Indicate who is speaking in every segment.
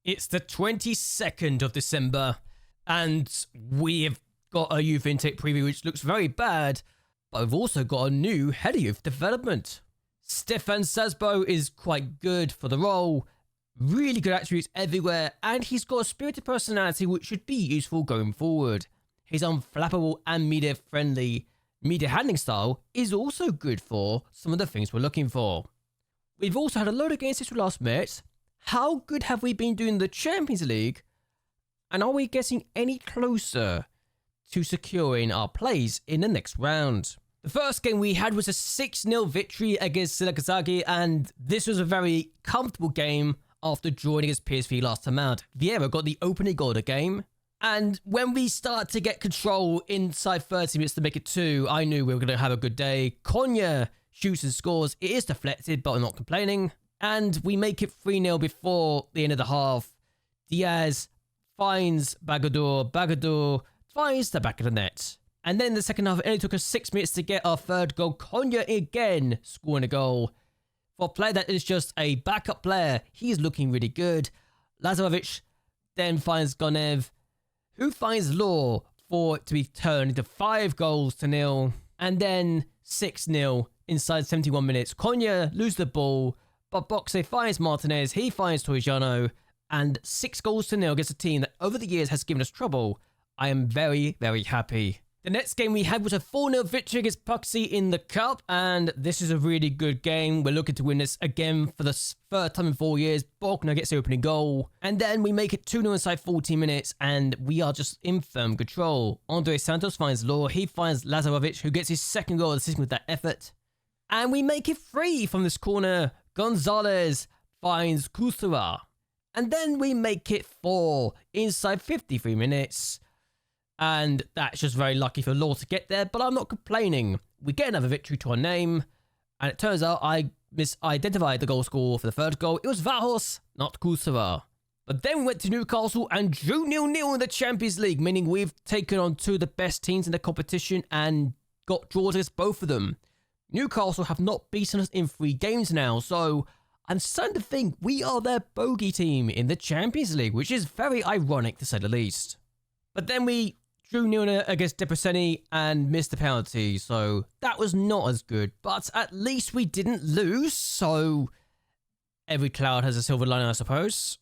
Speaker 1: It's the 22nd of December, and we have got a youth intake preview which looks very bad, but we've also got a new head of youth development. Stefan Sasbo is quite good for the role, really good attributes everywhere, and he's got a spirited personality which should be useful going forward. His unflappable and media-friendly media handling style is also good for some of the things we're looking for. We've also had a load of games since we last met. How good have we been doing the Champions League? And are we getting any closer to securing our place in the next round? The first game we had was a 6-0 victory against Nagasaki, and this was a very comfortable game after drawing against PSV last time out. Vieira got the opening goal of the game, and when we start to get control inside 30 minutes to make it 2, I knew we were going to have a good day. Konya shoots and scores. It is deflected, but I'm not complaining. And we make it 3-0 before the end of the half. Diaz finds Bagador. Bagador finds the back of the net. And then in the second half, it only took us 6 minutes to get our third goal. Konya again scoring a goal. For a player that is just a backup player, he's looking really good. Lazarevic then finds Gonev, who finds Law for it to be turned into 5-0. And then 6-0 inside 71 minutes. Konya loses the ball, but Boxe finds Martinez, he finds Torrigiano, and 6-0 against a team that over the years has given us trouble. I am very, very happy. The next game we had was a 4-0 victory against Puxy in the Cup, and this is a really good game. We're looking to win this again for the third time in 4 years. Bogner gets the opening goal, and then we make it 2-0 inside 14 minutes, and we are just in firm control. Andre Santos finds Law, he finds Lazarevic, who gets his second goal of the season with that effort. And we make it 3 from this corner. Gonzalez finds Kusura. And then we make it 4 inside 53 minutes. And that's just very lucky for Law to get there, but I'm not complaining. We get another victory to our name. And it turns out I misidentified the goal scorer for the third goal. It was Vahos, not Kusura. But then we went to Newcastle and drew 0-0 in the Champions League, meaning we've taken on 2 of the best teams in the competition and got draws against both of them. Newcastle have not beaten us in 3 games now, so I'm starting to think we are their bogey team in the Champions League, which is very ironic to say the least. But then we drew 0-0 against Depreseni and missed the penalty, so that was not as good, but at least we didn't lose, so every cloud has a silver lining, I suppose.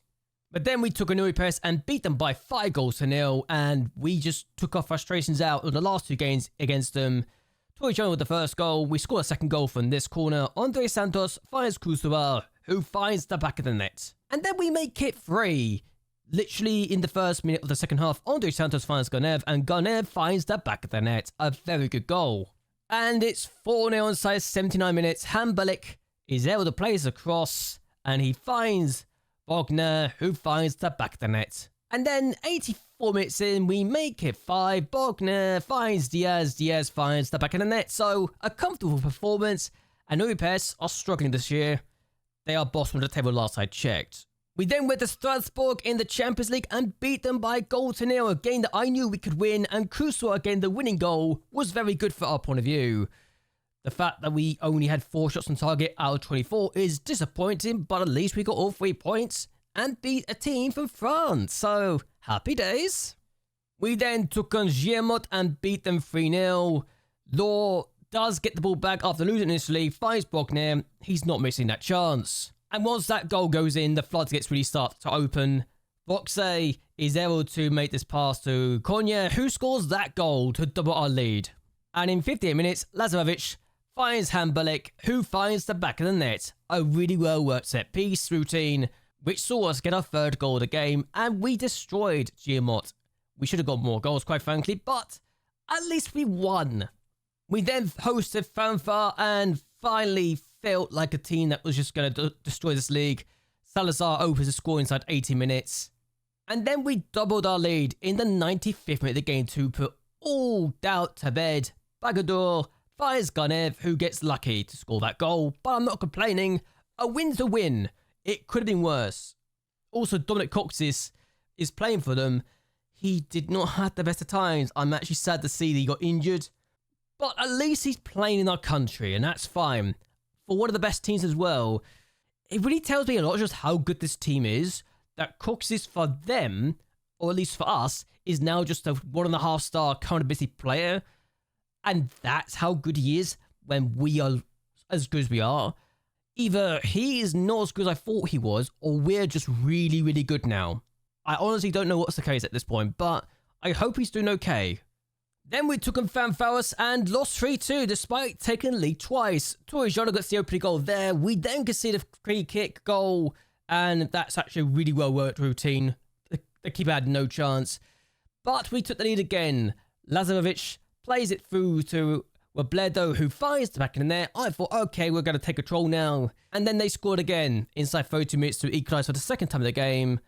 Speaker 1: But then we took a Nuri press and beat them by 5-0, and we just took our frustrations out of the last 2 games against them. Torrigiano with the first goal. We score a second goal from this corner. Andre Santos finds Kusura, who finds the back of the net. And then we make it 3. Literally in the first minute of the second half, Andre Santos finds Gonev, and Gonev finds the back of the net. A very good goal. And it's 4-0 inside 79 minutes. Hambelik is able to place across, and he finds Bogner, who finds the back of the net. And then 84 minutes in, we make it 5. Bogner finds Diaz. Diaz finds the back of the net. So, a comfortable performance. And Udinese are struggling this year. They are bottom of the table last I checked. We then went to Strasbourg in the Champions League and beat them by 0-0. A game that I knew we could win. And Kusura, again, the winning goal, was very good for our point of view. The fact that we only had 4 shots on target out of 24 is disappointing. But at least we got all 3 points and beat a team from France, so happy days. We then took on Giemot and beat them 3-0. Law does get the ball back after losing initially, finds Bogner, he's not missing that chance. And once that goal goes in, the floodgates really start to open. Boxe is able to make this pass to Konya, who scores that goal to double our lead. And in 58 minutes, Lazarevic finds Hambelik, who finds the back of the net. A really well worked set piece routine, which saw us get our third goal of the game, and we destroyed Giemot. We should have got more goals, quite frankly, but at least we won. We then hosted Fanfare and finally felt like a team that was just going to destroy this league. Salazar opens the score inside 80 minutes. And then we doubled our lead in the 95th minute of the game to put all doubt to bed. Bagador finds Gonev, who gets lucky to score that goal, but I'm not complaining. A win's a win. It could have been worse. Also, Dominic Coxis is playing for them. He did not have the best of times. I'm actually sad to see that he got injured. But at least he's playing in our country, and that's fine. For one of the best teams as well. It really tells me a lot just how good this team is. that Coxis for them, or at least for us, is now just a 1.5-star current ability player. And that's how good he is when we are as good as we are. Either he is not as good as I thought he was, or we're just really, really good now. I honestly don't know what's the case at this point, but I hope he's doing okay. Then we took on Fanfaros and lost 3-2 despite taking the lead twice. Torrigiano gets the opening goal there. We then concede a free kick goal, and that's actually a really well worked routine. The keeper had no chance. But we took the lead again. Lazarevic plays it through to Robledo, who fires the back in there. I thought, okay, we're going to take control now. And then they scored again inside 30 minutes to equalise for the second time in the game.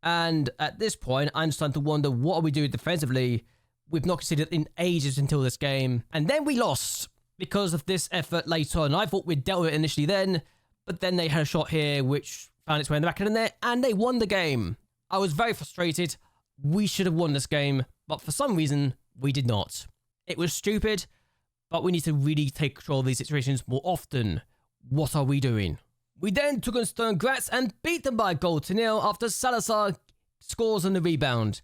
Speaker 1: And at this point, I'm starting to wonder, what are we doing defensively? We've not conceded in ages until this game. And then we lost because of this effort later on. I thought we'd dealt with it initially then, but then they had a shot here which found its way in the back of the net, and they won the game. I was very frustrated. We should have won this game, but for some reason, we did not. It was stupid, but we need to really take control of these situations more often. What are we doing? We then took on Stern Graz and beat them by a 0-0 after Salazar scores on the rebound.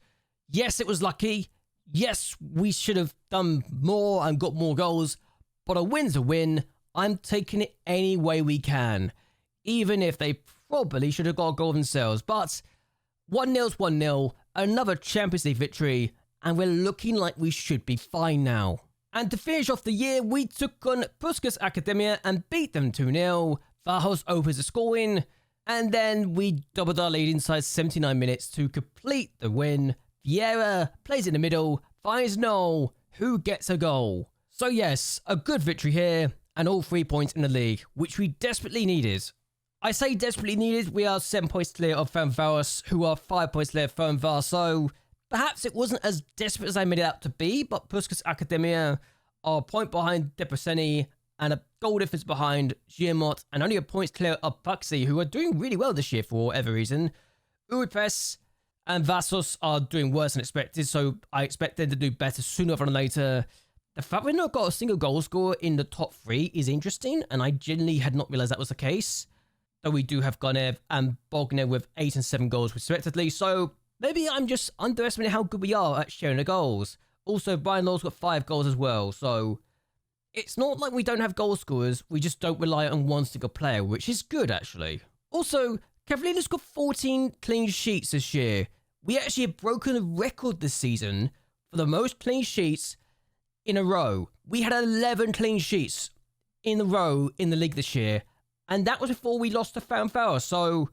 Speaker 1: Yes, it was lucky. Yes, we should have done more and got more goals, but a win's a win. I'm taking it any way we can, even if they probably should have got a goal themselves. But 1-0's 1-0, another Champions League victory, and we're looking like we should be fine now. And to finish off the year, we took on Puskas Academia and beat them 2-0. Vahos opens the scoring, and then we doubled our lead inside 79 minutes to complete the win. Vieira plays in the middle, finds Noel, who gets a goal. So yes, a good victory here, and all 3 points in the league, which we desperately needed. I say desperately needed, we are 7 points clear of Ferencváros, who are 5 points clear of Ferencváros, so perhaps it wasn't as desperate as I made it out to be, but Puskas Academia are a point behind Debreceni, and a goal difference behind Giamot, and only a point clear of Paxi, who are doing really well this year for whatever reason. Uripes and Vassos are doing worse than expected, so I expect them to do better sooner rather than later. The fact we've not got a single goal scorer in the top 3 is interesting, and I genuinely had not realised that was the case. Though we do have Gonev and Bognev with 8 and 7 goals respectively, so maybe I'm just underestimating how good we are at sharing the goals. Also, Brian Law's got 5 goals as well, so it's not like we don't have goal scorers, we just don't rely on one single player, which is good actually. Also, Cavallini's got 14 clean sheets this year. We actually have broken a record this season for the most clean sheets in a row. We had 11 clean sheets in a row in the league this year, and that was before we lost to Ferencváros, so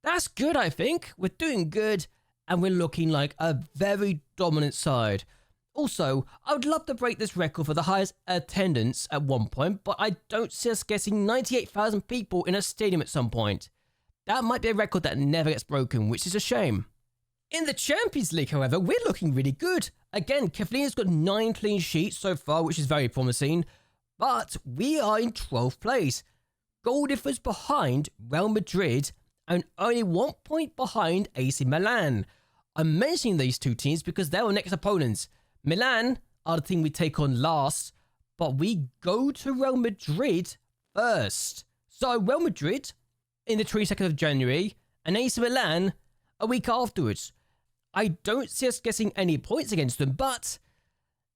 Speaker 1: that's good, I think. We're doing good, and we're looking like a very dominant side. Also, I would love to break this record for the highest attendance at one point, but I don't see us getting 98,000 people in a stadium at some point. That might be a record that never gets broken, which is a shame. In the Champions League, however, we're looking really good. Again, Cavallini's got 9 clean sheets so far, which is very promising, but we are in 12th place. Goal difference behind Real Madrid and only 1 point behind AC Milan. I'm mentioning these two teams because they're our next opponents. Milan are the team we take on last, but we go to Real Madrid first. So Real Madrid in the 22nd of January and AC Milan a week afterwards. I don't see us getting any points against them, but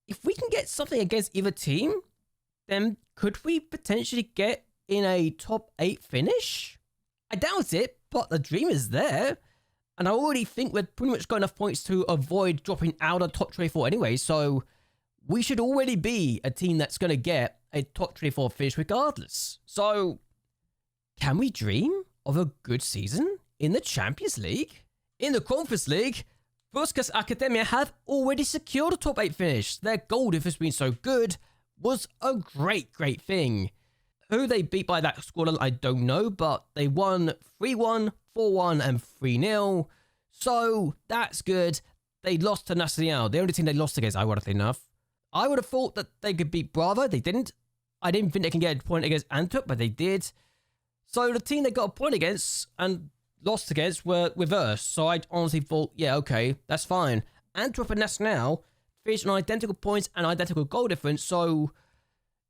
Speaker 1: if we can get something against either team, then could we potentially get in a top 8 finish? I doubt it, but the dream is there. And I already think we've pretty much got enough points to avoid dropping out of top 24 anyway, so we should already be a team that's going to get a top 24 finish regardless. So, can we dream of a good season in the Champions League? In the Conference League, Puskas Academia have already secured a top 8 finish. Their goal difference being so good was a great thing. Who they beat by that scoreline, I don't know, but they won 3-1, 4-1, and 3-0. So, that's good. They lost to Nacional, the only team they lost against, ironically enough. I would have thought that they could beat Bravo. They didn't. I didn't think they can get a point against Antwerp, but they did. So, the team they got a point against and lost against were reversed. So, I honestly thought, yeah, okay, that's fine. Antwerp and Nacional finished on identical points and identical goal difference, so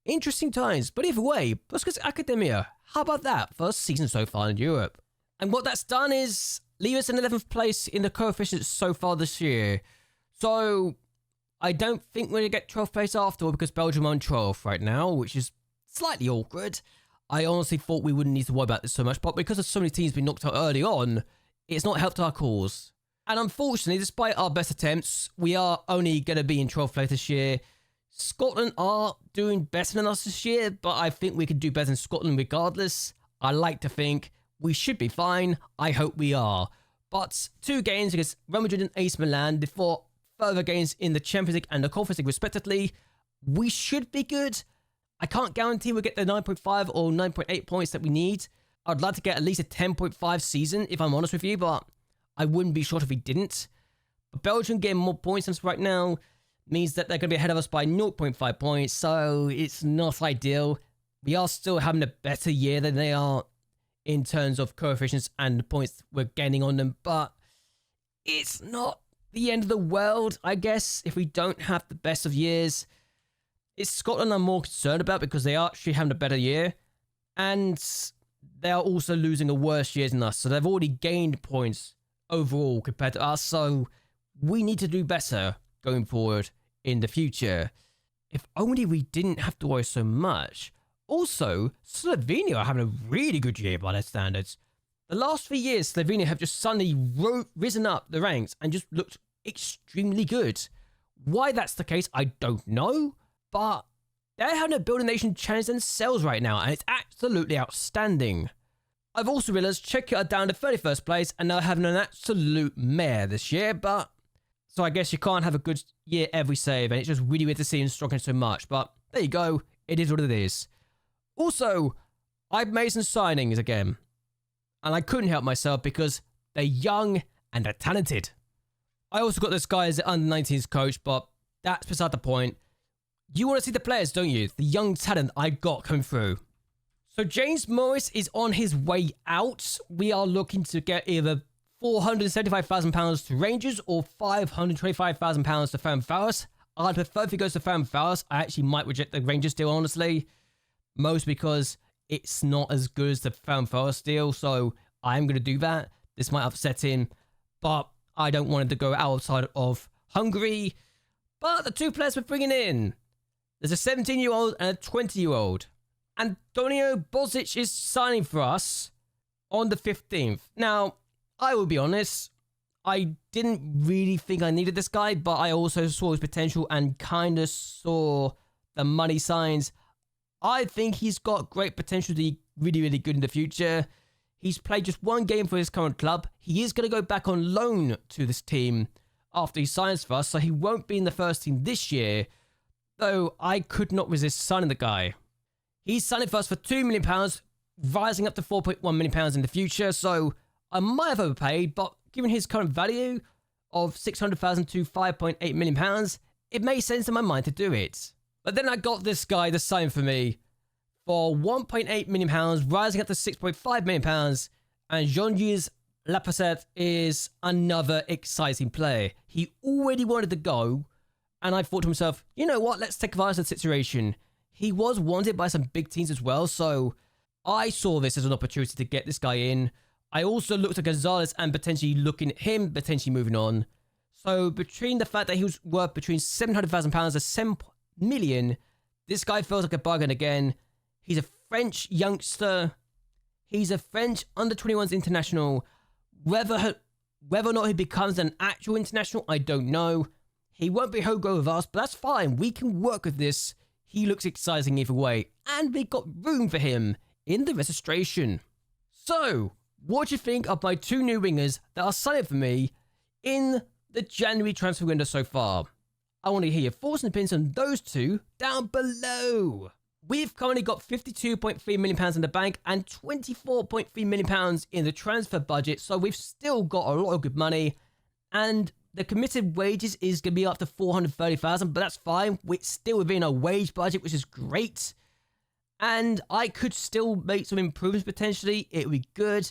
Speaker 1: interesting times. But either way, Puskas Academia, how about that? First season so far in Europe. And what that's done is leave us in 11th place in the coefficients so far this year. So I don't think we're going to get 12th place after all, because Belgium are on 12th right now, which is slightly awkward. I honestly thought we wouldn't need to worry about this so much, but because of so many teams being knocked out early on, it's not helped our cause. And unfortunately, despite our best attempts, we are only going to be in 12th place this year. Scotland are doing better than us this year, but I think we could do better than Scotland regardless. I like to think we should be fine. I hope we are. But 2 games against Real Madrid and AC Milan before further games in the Champions League and the Conference League respectively, we should be good. I can't guarantee we'll get the 9.5 or 9.8 points that we need. I'd like to get at least a 10.5 season, if I'm honest with you, but I wouldn't be shocked if we didn't. But Belgium getting more points than us right now means that they're going to be ahead of us by 0.5 points, so it's not ideal. We are still having a better year than they are in terms of coefficients and the points we're gaining on them, but it's not the end of the world, I guess, if we don't have the best of years. It's Scotland I'm more concerned about because they are actually having a better year, and they are also losing a worse year than us, so they've already gained points overall compared to us, so we need to do better going forward in the future. If only we didn't have to worry so much. Also, Slovenia are having a really good year by their standards. The last 3 years, Slovenia have just suddenly risen up the ranks and just looked extremely good. Why that's the case, I don't know, but they're having a Build a Nation challenge themselves right now, and it's absolutely outstanding. I've also realised Czechia are down to 31st place, and they're having an absolute mare this year, but so I guess you can't have a good year every save, and it's just really weird to see them struggling so much, but there you go, it is what it is. Also, I've made some signings again, and I couldn't help myself because they're young and they're talented. I also got this guy as the under-19s coach, but that's beside the point. You want to see the players, don't you? The young talent I got coming through. So James Morris is on his way out. We are looking to get either £475,000 to Rangers or £525,000 to Ferran Faros. I'd prefer if he goes to Ferran Faros. I actually might reject the Rangers deal, honestly. Most because it's not as good as the Ferran Faros deal, so I'm going to do that. This might upset him, but I don't want him to go outside of Hungary. But the 2 players we're bringing in, there's a 17-year-old and a 20-year-old. Antonio Bozic is signing for us on the 15th. Now, I will be honest, I didn't really think I needed this guy, but I also saw his potential and kind of saw the money signs. I think he's got great potential to be really, really good in the future. He's played just 1 game for his current club. He is going to go back on loan to this team after he signs for us, so he won't be in the first team this year, though I could not resist signing the guy. He's signing for us for £2 million, rising up to £4.1 million in the future, so I might have overpaid, but given his current value of £600,000 to £5.8 million, it made sense in my mind to do it. But then I got this guy to sign for me for £1.8 million, rising up to £6.5 million, and Jean-Gilles Lapassette is another exciting player. He already wanted to go, and I thought to myself, you know what, let's take advantage of the situation. He was wanted by some big teams as well, so I saw this as an opportunity to get this guy in. I also looked at Gonzalez and potentially looking at him potentially moving on. So between the fact that he was worth between £700,000 to £7 million, this guy feels like a bargain again. He's a French youngster. He's a French under-21s international. Whether or not he becomes an actual international, I don't know. He won't be homegrown with us, but that's fine. We can work with this. He looks exciting either way, and we got room for him in the registration. So, what do you think of my 2 new wingers that are signing for me in the January transfer window so far? I want to hear your thoughts and opinions on those 2 down below. We've currently got £52.3 million in the bank and £24.3 million in the transfer budget, so we've still got a lot of good money, and the committed wages is going to be up to $430,000, but that's fine. We're still within our wage budget, which is great. And I could still make some improvements potentially. It would be good.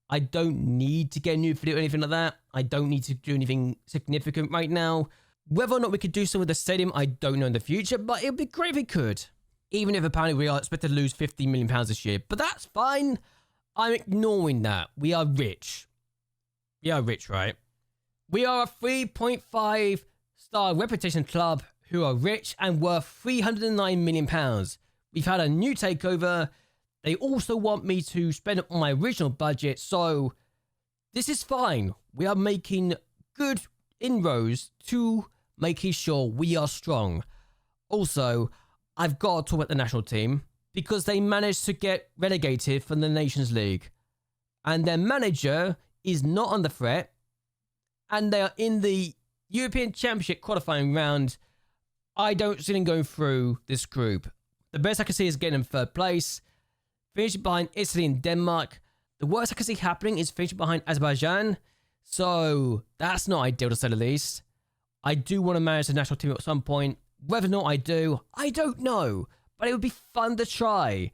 Speaker 1: I don't need to get a new video or anything like that. I don't need to do anything significant right now. Whether or not we could do so with the stadium, I don't know in the future, but it would be great if we could. Even if apparently we are expected to lose £15 million this year. But that's fine. I'm ignoring that. We are rich. We are rich, right? We are a 3.5 star reputation club who are rich and worth £309 million. We've had a new takeover. They also want me to spend it on my original budget, so this is fine. We are making good inroads to making sure we are strong. Also, I've got to talk about the national team because they managed to get relegated from the Nations League. And their manager is not under threat. And they are in the European Championship qualifying round. I don't see them going through this group. The best I can see is getting in third place, finishing behind Italy and Denmark. The worst I can see happening is finishing behind Azerbaijan. So that's not ideal to say the least. I do want to manage the national team at some point. Whether or not I do, I don't know. But it would be fun to try.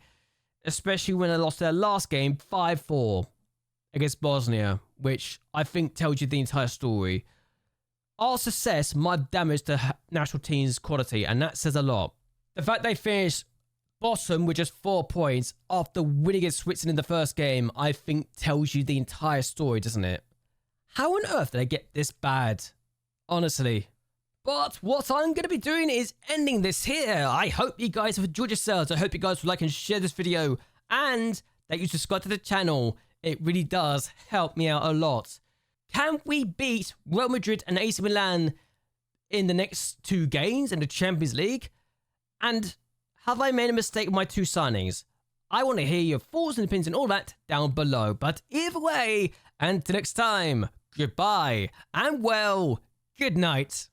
Speaker 1: Especially when I lost their last game 5-4 against Bosnia, which I think tells you the entire story. Our success might damage the national team's quality, and that says a lot. The fact they finished bottom with just 4 points after winning against Switzerland in the first game, I think tells you the entire story, doesn't it? How on earth did they get this bad? Honestly. But what I'm going to be doing is ending this here. I hope you guys have enjoyed yourselves. I hope you guys would like and share this video, and that you subscribe to the channel. It really does help me out a lot. Can we beat Real Madrid and AC Milan in the next 2 games in the Champions League? And have I made a mistake with my 2 signings? I want to hear your thoughts and opinions and all that down below. But either way, until next time, goodbye and well, good night.